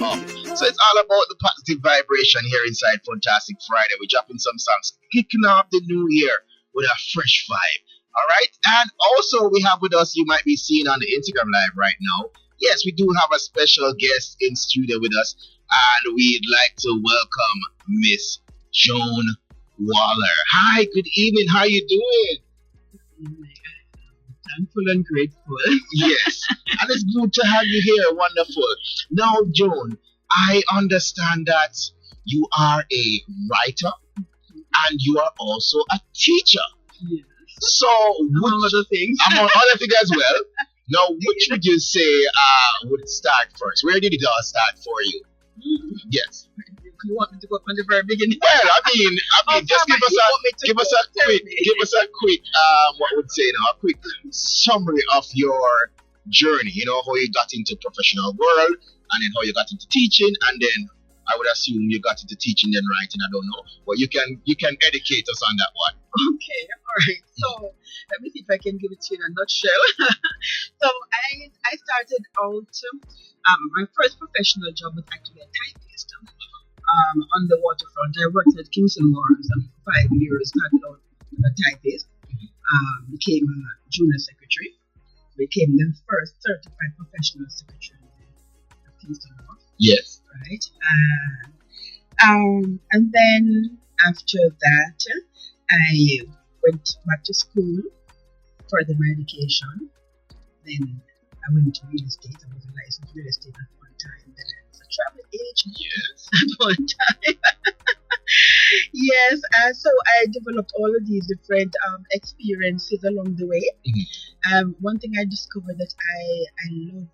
up. So it's all about the positive vibration here inside Funtastic Friday. We're dropping some songs, kicking off the new year with a fresh vibe. All right. And also we have with us, you might be seeing on the Instagram live right now. Yes, we do have a special guest in studio with us, and we'd like to welcome Miss JOAN WALLER. Hi, good evening. How you doing? Thankful and grateful. Yes, and it's good to have you here. Wonderful. Now, JOAN, I understand that you are a writer and you are also a teacher. Yes. So, Among other things. Among other things as well. Now, which would you say would start first? Where did it all start for you? Yes. You want me to go from the very beginning? Well, I mean, just give us a quick, what would say now, a quick summary of your journey. You know, how you got into professional world, and then how you got into teaching, and then I would assume you got into teaching then writing. I don't know, but you can educate us on that one. Okay, all right. So let me see if I can give it to you in a nutshell. So I started out. My first professional job was actually a typist. On the waterfront. I worked at Kingston Wharves for 5 years, started out as a typist, became a junior secretary, became the first certified professional secretary at Kingston Wharves. Yes. Right. And then after that, I went back to school, further my education. Then I went into real estate. I was a licensed real estate at one time. Then I was a travel agent. Yes. At one time. Yes. So I developed all of these different experiences along the way. Mm-hmm. One thing I discovered that I love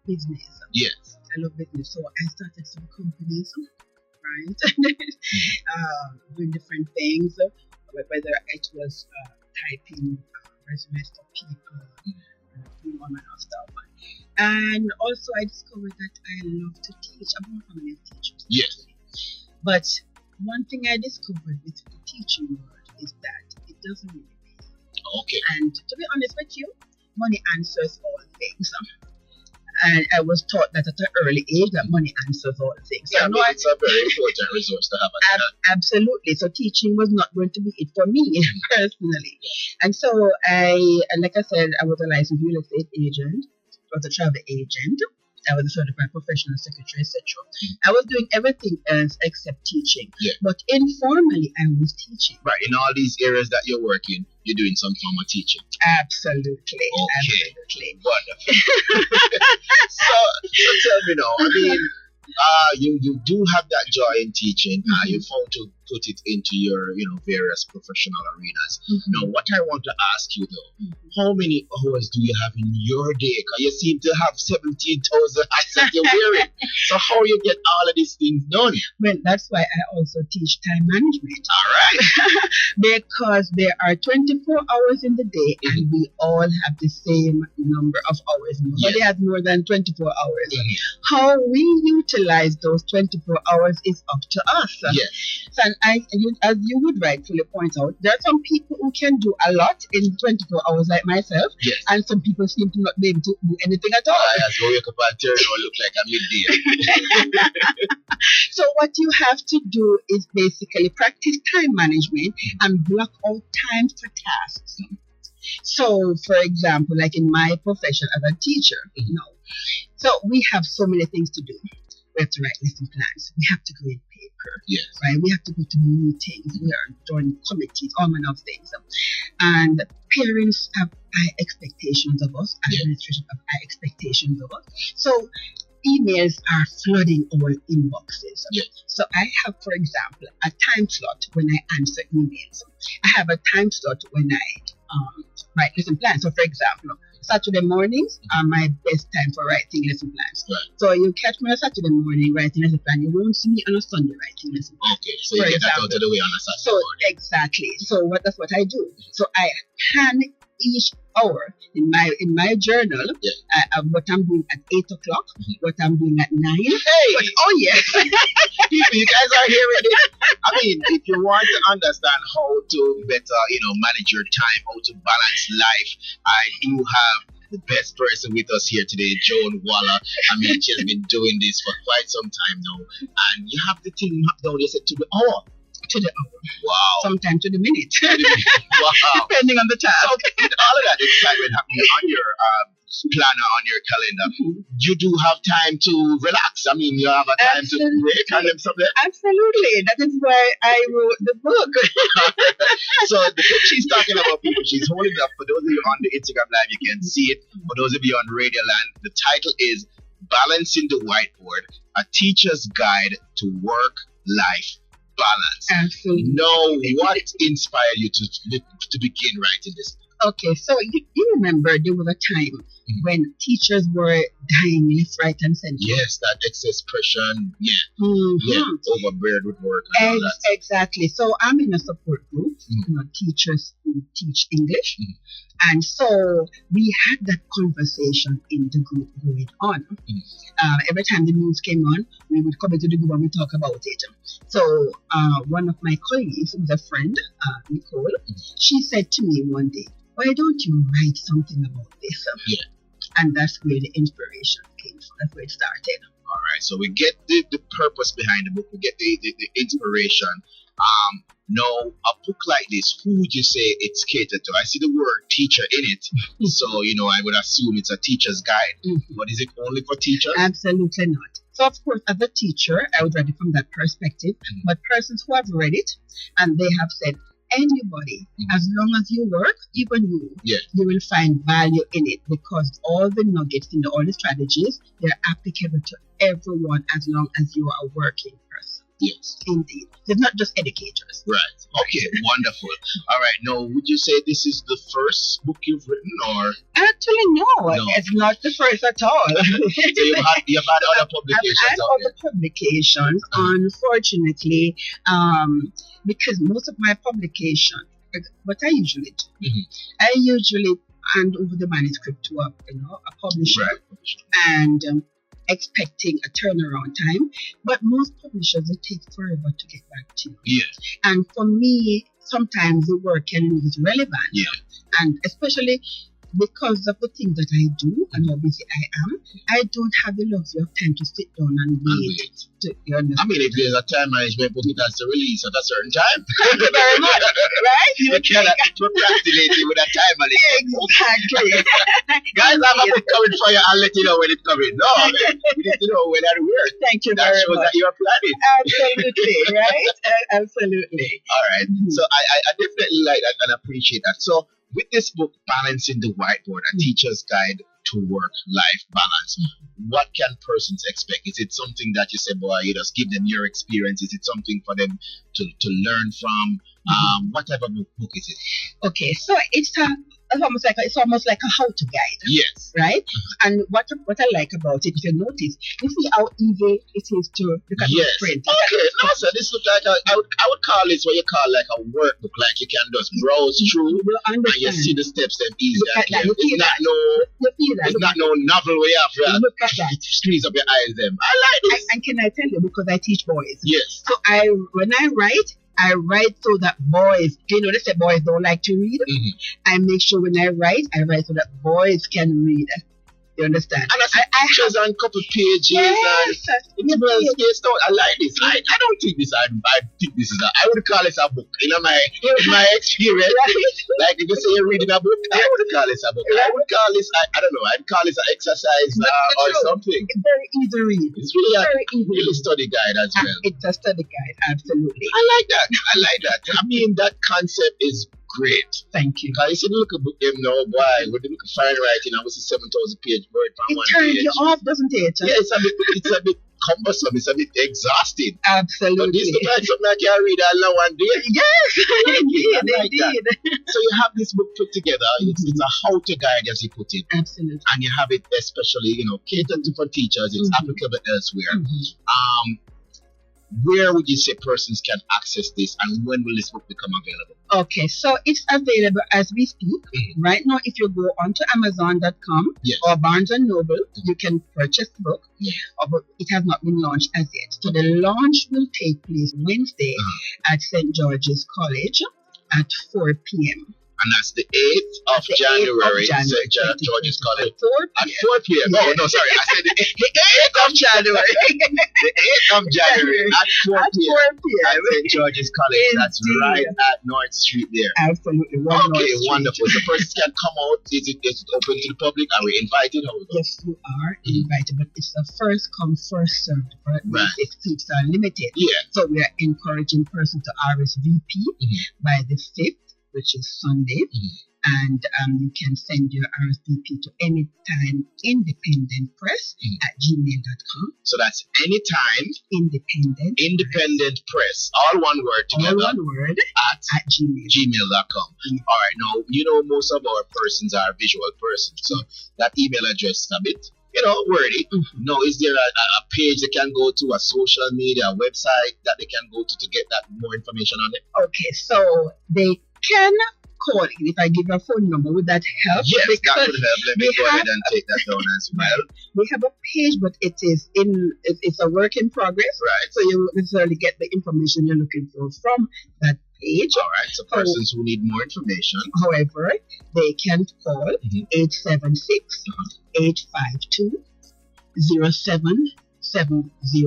business. Yes. I love business. So I started some companies, right? Doing different things, whether it was typing resumes for people, doing all manner of stuff. And also I discovered that I love to teach. I'm not a family of teachers. Yes. But one thing I discovered with the teaching world is that it doesn't really pay. Okay. And to be honest with you, money answers all things. And I was taught that at an early age that money answers all things. Yeah, it's a very important resource to have. Absolutely. So teaching was not going to be it for me personally. And so like I said, I was a licensed real estate agent, I was a travel agent, I was a certified professional secretary, etc. I was doing everything else except teaching. Yeah. But informally, I was teaching. Right. In all these areas that you're working, you're doing some form of teaching. Absolutely. Okay. Absolutely. Wonderful. so tell me now, I mean, you do have that joy in teaching. You found to put it into your, various professional arenas. Now, what I want to ask you though, how many hours do you have in your day? Because you seem to have 17,000 hats that you're wearing. So how you get all of these things done? Well, that's why I also teach time management. All right. Because there are 24 hours in the day and we all have the same number of hours. Nobody has more than 24 hours. How we utilize those 24 hours is up to us. Yes. So, as you would rightfully point out, there are some people who can do a lot in 24 hours like myself, and some people seem to not be able to do anything at all. I as well wake up and turn or look like a midday. So what you have to do is basically practice time management and block out times for tasks. So, for example, like in my profession as a teacher, so we have so many things to do. We have to write lesson plans. We have to grade paper. Yes. Right? We have to go to meetings. We are joining committees, all manner of things. And parents have high expectations of us. Administration have high expectations of us. So emails are flooding our inboxes. Yes. So I have, for example, a time slot when I answer emails. I have a time slot when I write lesson plans. So, for example, Saturday mornings are my best time for writing lesson plans. Right. So you catch me on a Saturday morning writing lesson plan. You won't see me on a Sunday writing lesson plan. Okay, so you get that out of the way on a Saturday morning. Exactly. So that's what I do. So I plan each hour in my journal what I'm doing at 8 o'clock, what I'm doing at 9. Hey! Oh yes. People, you guys are hearing it. I mean, if you want to understand how to better, manage your time, how to balance life, I do have the best person with us here today, JOAN WALLER. I mean, she's been doing this for quite some time now. And you have the thing mapped down, you said, to the hour. To the hour. Wow. Sometimes to the minute. Wow. Depending on the task. So, with all of that excitement happening on your planner, on your calendar, you do have time to relax. I mean, you have a time to break and something. Absolutely. That is why I wrote the book. So the book she's talking about, people, she's holding it up. For those of you on the Instagram Live, you can see it. For those of you on Radio Land, the title is Balancing the Whiteboard, a Teacher's Guide to Work-Life Balance. Absolutely. Now, what inspired you to begin writing this? Okay, so you remember there was a time when teachers were dying left, right, and center. Yes, that excess pressure and overburdened with work and all that. Exactly. So I'm in a support group, teachers who teach English. And so we had that conversation in the group going on. Every time the news came on, we would come into the group and we talk about it. So one of my colleagues, who's a friend, Nicole, she said to me one day, why don't you write something about this? And that's where the inspiration came from. That's where it started. All right. So we get the purpose behind the book. We get the inspiration. Now, a book like this, who would you say it's catered to? I see the word teacher in it. So, I would assume it's a teacher's guide. But is it only for teachers? Absolutely not. So, of course, as a teacher, I would read it from that perspective. But persons who have read it and they have said, anybody, as long as you work, even you, you will find value in it, because all the nuggets and all the strategies, they're applicable to everyone as long as you are a working person. Yes. Indeed. They're not just educators. Right. Okay, wonderful. All right. Now, would you say this is the first book you've written, or? Actually, no. It's not the first at all. So you've had other publications I've had other publications, unfortunately, because most of my publications, what I usually do, I usually hand over the manuscript to a publisher, and expecting a turnaround time, but most publishers, it takes forever to get back to you. Yes. And for me, sometimes the work can lose its relevance, and especially because of the things that I do and how busy I am, I don't have the luxury of time to sit down and wait. I mean, if there's a time management book, it has to release at a certain time. Thank you very much. Right? You cannot procrastinate with a time management. Exactly. Guys, I have a book coming for you. I'll let you know when it's coming. No, I mean, you need to know when and where. Thank you that very shows much. That you're planning. Absolutely, right? Absolutely. All right. So I definitely like that and appreciate that. So with this book, Balancing the Whiteboard, a Teacher's Guide to Work-Life Balance, what can persons expect? Is it something that you say, boy, you just give them your experience? Is it something for them to learn from? What type of book is it? Okay, so it's almost like a how-to guide. Yes. Right? And what I like about it, if you notice, you see how easy it is to look at the print. Okay, no, so this looks like I would call this what you call like a workbook. Like you can just browse through and you see the steps that easy. It's not no novel where you have to look at that. Squeeze up your eyes them. I like this. And can I tell you, because I teach boys. Yes. So when I write so that boys, they say boys don't like to read. I make sure when I write so that boys can read. You understand? And I pictures and couple pages and I like this. I don't think this. I think this is I would call it a book. In my experience, like if you say you're reading a book, I would call it a book. I would call this. I don't know. I'd call this an exercise or something. It's very easy to read. It's really study guide as well. It's a study guide, absolutely. I like that. I mean, that concept is great. Thank you. Because you see, look at them now, boy, when they look at fine writing, I was a 7,000 page word from one page. It turns you off, doesn't it? Yeah, it's a bit cumbersome. It's a bit exhausting. Absolutely. But this looks like something I can read all one day. Yes, indeed. So you have this book put together. It's a how-to guide, as you put it. Absolutely. And you have it especially, catered for teachers. It's applicable elsewhere. Where would you say persons can access this, and when will this book become available? Okay, so it's available as we speak. Right now, if you go onto Amazon.com or Barnes & Noble, you can purchase the book. But it has not been launched as yet. So the launch will take place Wednesday at St. George's College at 4 p.m. And that's the 8th of January, St. George's College. At 4 p.m. Oh, no, sorry. I said the 8th of January. The 8th of January at 4 p.m. At St. George's College. That's right at North Street there. Absolutely. Okay, wonderful. The person can come out. Is it open to the public? Are we invited? Yes, you are invited, but it's a first come, first served. Right. Seats are limited. Yeah. So we are encouraging persons to RSVP by the 5th, which is Sunday. And you can send your RSVP to anytime independent press at gmail.com. So that's anytime independent press. All one word together. All one word at gmail.com. All right. Now, you know, most of our persons are visual persons. So that email address is a bit, wordy. Now, is there a page they can go to, a social media website that they can go to get that more information on it? Okay, so they can call in. If I give a phone number, would that help? Yes, that would help. Let me go ahead and take that down as well. We have a page, but it's a work in progress. Right. So you won't necessarily get the information you're looking for from that page. All right. So persons who need more information. However, they can call 876 852 0770.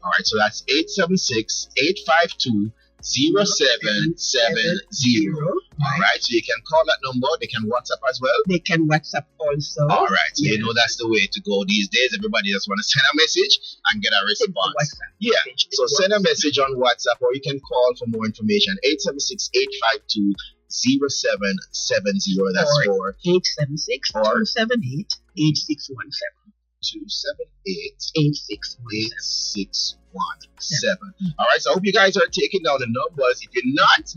All right. So that's 876 852 0770. All right, so you can call that number. They can WhatsApp as well. They can WhatsApp also. All right, so you know that's the way to go these days. Everybody just want to send a message and get a response. Yeah, so send a message on WhatsApp, or you can call for more information. 876-852-0770. That's for 876-278-8617. 278-8617. All right, so I hope you guys are taking down the numbers. If you're not,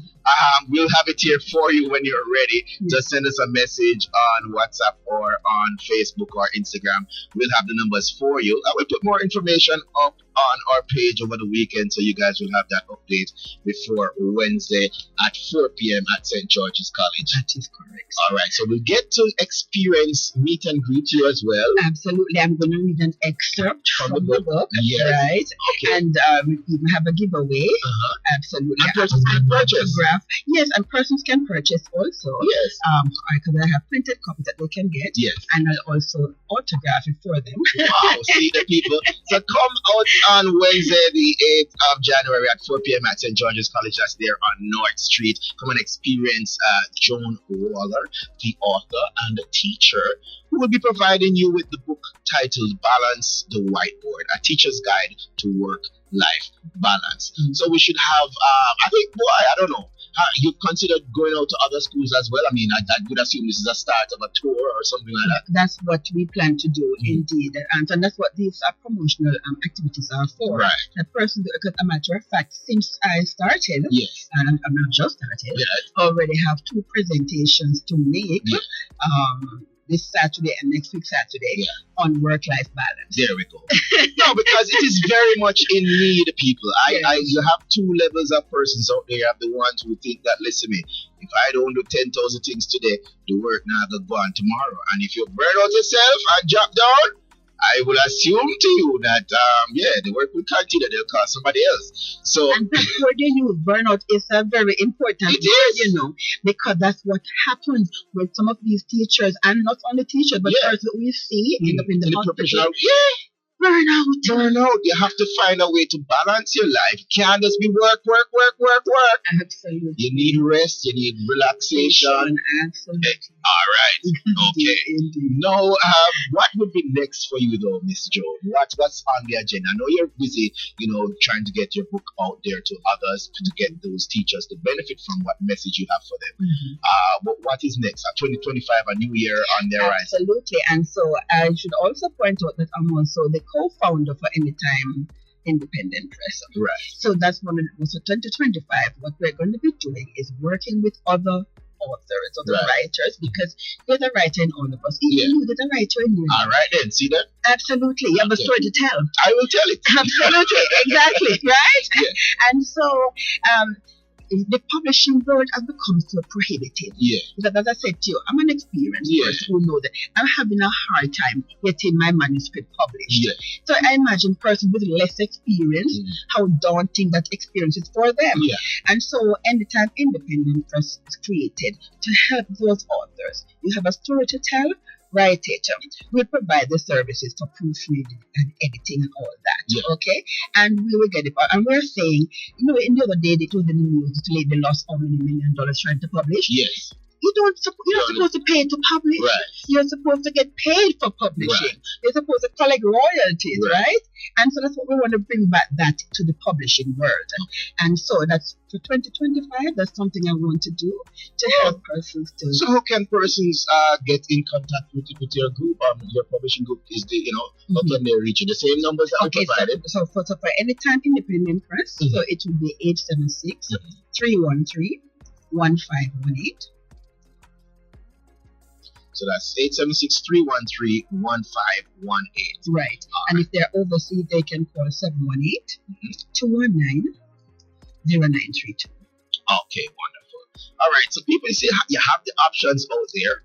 we'll have it here for you when you're ready. Just send us a message on WhatsApp or on Facebook or Instagram. We'll have the numbers for you. I will put more information up on our page over the weekend, so you guys will have that update before Wednesday at 4 p.m. at St. George's College. That is correct. All right, so we'll get to experience meet and greet you as well. Absolutely. I'm going to read an excerpt from the book. Yes. Right. Okay. And we even have a giveaway. Absolutely. And persons can purchase. Yes, and persons can purchase also. Yes. Because I have printed copies that they can get. Yes. And I'll also autograph it for them. Wow, see the people. So come out on Wednesday, the 8th of January at 4 p.m. at St. George's College. That's there on North Street. Come and experience JOAN WALLER, the author and the teacher, who will be providing you with the book titled Balance the Whiteboard, a teacher's guide to work-life balance. So we should have, I think, I don't know, you've considered going out to other schools as well? I mean, I would assume this is a start of a tour or something like that. That's what we plan to do, indeed. And that's what these promotional activities are for. Right. The person, because a matter of fact, since I started, and I'm not just started, already have 2 presentations to make. This Saturday and next week Saturday on work-life balance. There we go. No, because it is very much in need, people. You have 2 levels of persons out there. You have the ones who think that, listen me, if I don't do 10,000 things today, the work now will go on tomorrow. And if you burn out yourself and drop down, I will assume to you that, the work will continue. They'll call somebody else. So, and that word you use, burnout, is a very important word, because that's what happens with some of these teachers, and not only teachers, but persons we see end up in the hospital. Burnout. You have to find a way to balance your life. You can't just be work. Absolutely. You need rest. You need relaxation. Absolutely. All right. Okay. Indeed. Now, what would be next for you, though, Miss Jo? What's on the agenda? I know you're busy, trying to get your book out there to others, to get those teachers to benefit from what message you have for them. But what is next? 2025, a new year on their rise. Absolutely. And so I should also point out that I'm also the co-founder for Anytime Independent Press. Right. So that's one of the, so 2025, what we're going to be doing is working with other authors, other writers, because there's a writer in all of us. Even you, there's a writer in you. All right then, see that? Absolutely. You have a story to tell. I will tell it. Absolutely. Exactly. Right? Yeah. And so, the publishing world has become so prohibitive. Yeah. Because as I said to you, I'm an experienced person who knows that I'm having a hard time getting my manuscript published. Yeah. So I imagine persons with less experience, how daunting that experience is for them. Yeah. And so Anytime Independent Press is created to help those authors. You have a story to tell, write it. We'll provide the services for proofreading and editing and all that. Yeah. Okay? And we will get it. And we're saying, in the other day, they told the news this lady lost how many $1 million trying to publish. Yes. You're not supposed to pay to publish. Right. You're supposed to get paid for publishing. Right. You're supposed to collect royalties, right? And so that's what we want to bring back that to the publishing world. And so that's for 2025. That's something I want to do to help persons to. So how can persons get in contact with your group, your publishing group? Is how can they reach you? The same numbers that we provided? So for Anytime Independent Press, so it will be 876-313-1518. So that's 876-313-1518. Right. And if they're overseas, they can call 718-219-0932. Okay, wonderful. All right, so people say you have the options out there.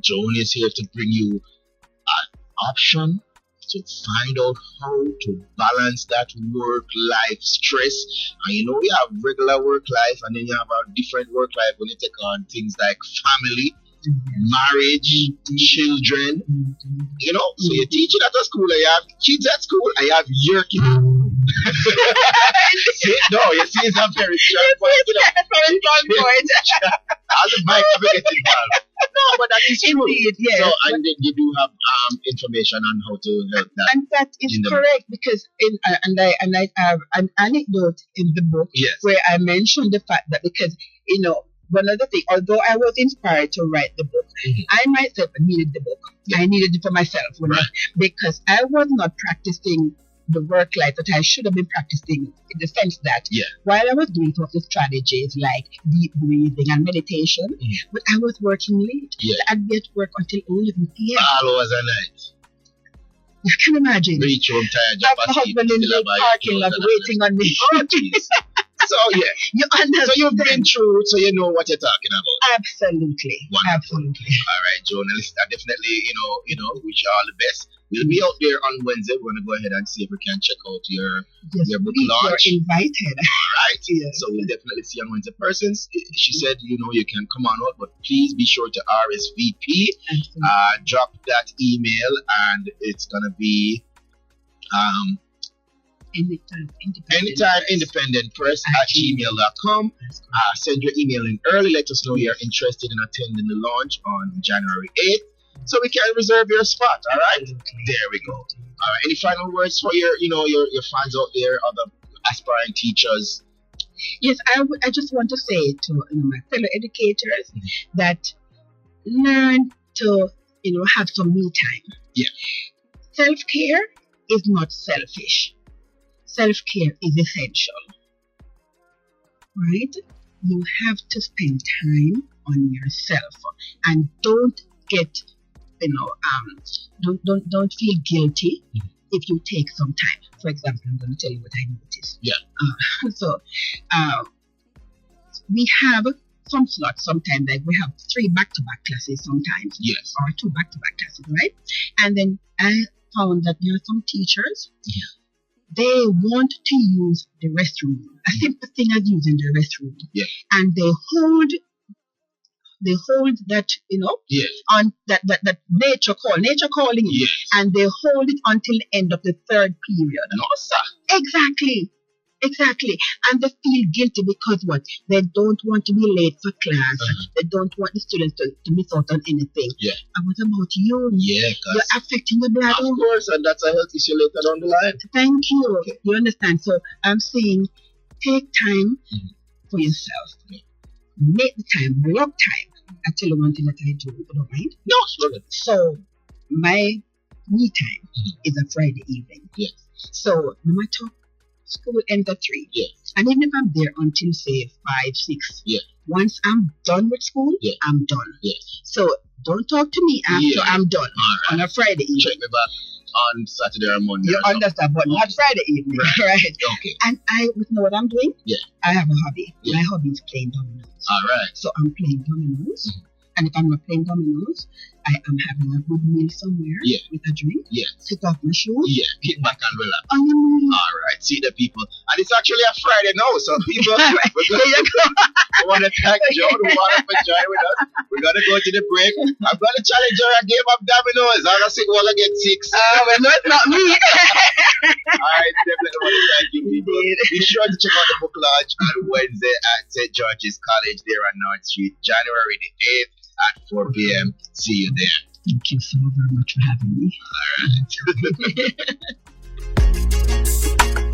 Joan is here to bring you an option to find out how to balance that work-life stress. And you have regular work life, and then you have a different work life when you take on things like family, marriage, children. So you're teaching at a school, and you have kids at school, and you have your kids. You see, it's a very strong point. As a bike, I'm getting involved. No, but that is true. Indeed, yes. So, and then you do have information on how to help that. And that is correct, because I have an anecdote in the book where I mentioned the fact that because one of the things, although I was inspired to write the book, I myself needed the book. I needed it for myself, because I was not practicing the work life that I should have been practicing, in the sense that while I was doing some of the strategies like deep breathing and meditation, but I was working late. So I'd be at work until 11 p.m. All hours a night. You can imagine. Reach home tired. My husband in the parking lot waiting on me. Oh, jeez. So you understand. So you've been through it, so you know what you're talking about. Absolutely. Wonderful. Absolutely. All right, journalists, I definitely, wish you all the best. We'll be out there on Wednesday. We're gonna go ahead and see if we can check out your book launch. You're invited. All right. So we'll definitely see you on Wednesday. Persons, she said, you can come on out, but please be sure to RSVP. Drop that email, and it's gonna be Anytime Independent Press at gmail.com. Send your email in early. Let us know you're interested in attending the launch on January 8th, so we can reserve your spot. All right. There we go. All right. Any final words for your fans out there, other aspiring teachers? Yes, I just want to say to my fellow educators that learn to have some me time. Yeah. Self-care is not selfish. Self-care is essential, right? You have to spend time on yourself, and don't get, don't feel guilty if you take some time. For example, I'm going to tell you what I noticed. We have some slots sometimes, like we have 3 back-to-back classes sometimes, or 2 back-to-back classes, right? And then I found that there are some teachers. They want to use the restroom, a simple thing as using the restroom, and they hold that, on that nature calling you, and they hold it until the end of the 3rd period. No, sir. Exactly. And they feel guilty because what? They don't want to be late for class. They don't want the students to miss out on anything. And what about you? You're affecting your bladder. Of course, and that's a health issue later down the line. Thank you. Okay. You understand? So I'm saying take time for yourself. Make the time, block time. I tell you one thing that I do, if you don't mind. No, sure. So my me time is a Friday evening. So no matter school ends at 3. And even if I'm there until say 5, 6, once I'm done with school, I'm done. So don't talk to me after I'm done on a Friday evening. Check me back. on Saturday or Monday. You understand, but not Friday evening, right? Okay. And you know what I'm doing? Yeah. I have a hobby. Yeah. My hobby is playing dominoes. All right. So I'm playing dominoes. And if I'm not playing dominoes, I am having a good meal somewhere with a drink. Yeah. Take off my shoes. Yeah. Kick back and relax. On your knees. All right. See the people. And it's actually a Friday now. So people, There you go. we want to thank Joan Waller for joining with us. We're going to go to the break. I'm going to challenge her a game of dominoes. I'm going to see Waller get 6. Well, no, it's not me. All right. Definitely want to thank you people. Be sure to check out the book launch on Wednesday at St. George's College there on North Street, January the 8th. At 4 p.m. See you there. Thank you so very much for having me. All right.